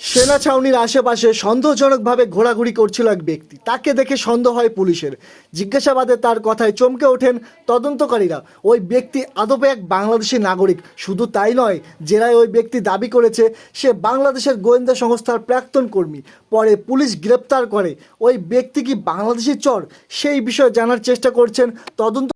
সেনা ছাউনির আশেপাশে সন্দেহজনকভাবে ঘোরাঘুরি করছিল এক ব্যক্তি। তাকে দেখে সন্দেহ হয় পুলিশের। জিজ্ঞাসাবাদে তার কথায় চমকে ওঠেন তদন্তকারীরা। ওই ব্যক্তি আদপে এক বাংলাদেশি নাগরিক। শুধু তাই নয়, জেরায় ওই ব্যক্তি দাবি করেছে সে বাংলাদেশের গোয়েন্দা সংস্থার প্রাক্তন কর্মী। পরে পুলিশ গ্রেপ্তার করে। ওই ব্যক্তি কি বাংলাদেশি চর, সেই বিষয়ে জানার চেষ্টা করছেন তদন্ত।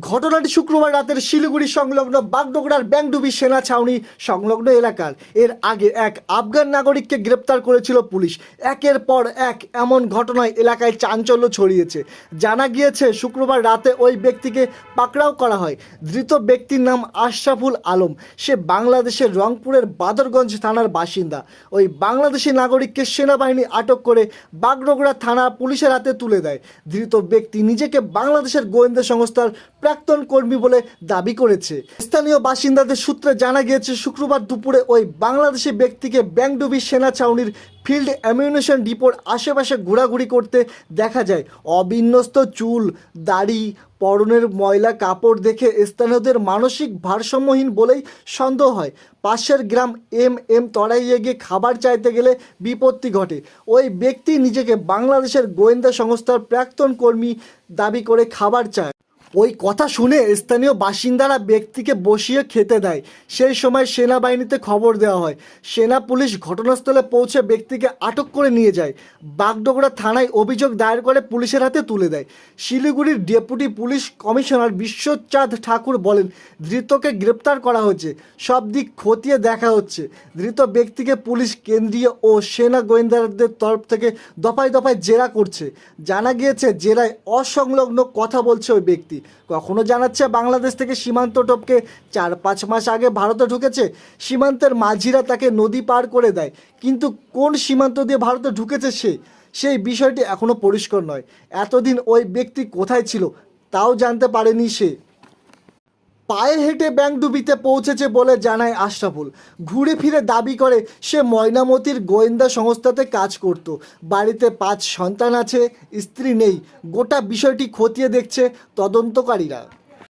ঘটনাটি শুক্রবার রাতের শিলিগুড়ি সংলগ্ন বাগডোগরার ব্যাংডুবি সেনা ছাউনি সংলগ্ন এলাকার। এর আগে এক আফগান নাগরিককে গ্রেপ্তার করেছিল পুলিশ। একের পর এক এমন ঘটনায় এলাকায় চাঞ্চল্য ছড়িয়েছে। জানা গিয়েছে শুক্রবার রাতে ওই ব্যক্তিকে পাকড়াও করা হয়। ধৃত ব্যক্তির নাম আশরাফুল আলম। সে বাংলাদেশের রংপুরের বাদরগঞ্জ থানার বাসিন্দা। ওই বাংলাদেশি নাগরিককে সেনাবাহিনী আটক করে বাগডোগরা থানা পুলিশের হাতে তুলে দেয়। ধৃত ব্যক্তি নিজেকে বাংলাদেশের গোয়েন্দা সংস্থার প্রাক্তন কর্মী বলে দাবি করেছে। স্থানীয় বাসিন্দাদের সূত্রে জানা গিয়েছে শুক্রবার দুপুরে ওই বাংলাদেশি ব্যক্তিকে ব্যাংডুবি সেনা ছাউনির ফিল্ড অ্যামিউনিশন ডিপোর আশেপাশে ঘোরাঘুরি করতে দেখা যায়। অবিন্যস্ত চুল, দাড়ি, পরনের ময়লা কাপড় দেখে স্থানীয়দের মানসিক ভারসাম্যহীন বলেই সন্দেহ হয়। পাশের গ্রাম এম তরাইয়ে গিয়ে খাবার চাইতে গেলে বিপত্তি ঘটে। ওই ব্যক্তি নিজেকে বাংলাদেশের গোয়েন্দা সংস্থার প্রাক্তন কর্মী দাবি করে খাবার চায়। ওই কথা শুনে স্থানীয় বাসিন্দারা ব্যক্তিকে বসিয়ে খেতে দেয়। সেই সময় সেনাবাহিনীতে খবর দেওয়া হয়। সেনা পুলিশ ঘটনাস্থলে পৌঁছে ব্যক্তিকে আটক করে নিয়ে যায়। বাগডোগরা থানায় অভিযোগ দায়ের করে পুলিশের হাতে তুলে দেয়। শিলিগুড়ির ডেপুটি পুলিশ কমিশনার বিশ্বচাঁদ ঠাকুর বলেন, ধৃতকে গ্রেপ্তার করা হয়েছে, সব দিক খতিয়ে দেখা হচ্ছে। ধৃত ব্যক্তিকে পুলিশ কেন্দ্রীয় ও সেনা গোয়েন্দাদের তরফ থেকে দফায় দফায় জেরা করছে। জানা গিয়েছে জেরায় অসংলগ্ন কথা বলছে ওই ব্যক্তি। কখনো জানাচ্ছে বাংলাদেশ থেকে সীমান্ত টপকে 4-5 মাস আগে ভারতে ঢুকেছে। সীমান্তের মাঝিরা তাকে নদী পার করে দেয়, কিন্তু কোন সীমান্ত দিয়ে ভারতে ঢুকেছে সেই বিষয়টি এখনো পরিষ্কার নয়। এতদিন ওই ব্যক্তি কোথায় ছিল তাও জানতে পারেনি সে। পায়ে হেঁটে ব্যাংডুবিতে পৌঁছেছে বলে জানায় আশরাফুল। ঘুরে ফিরে দাবি করে সে ময়নামতির গোয়েন্দা সংস্থাতে কাজ করত। বাড়িতে 5 সন্তান আছে, স্ত্রী নেই। গোটা বিষয়টি খতিয়ে দেখছে তদন্তকারীরা।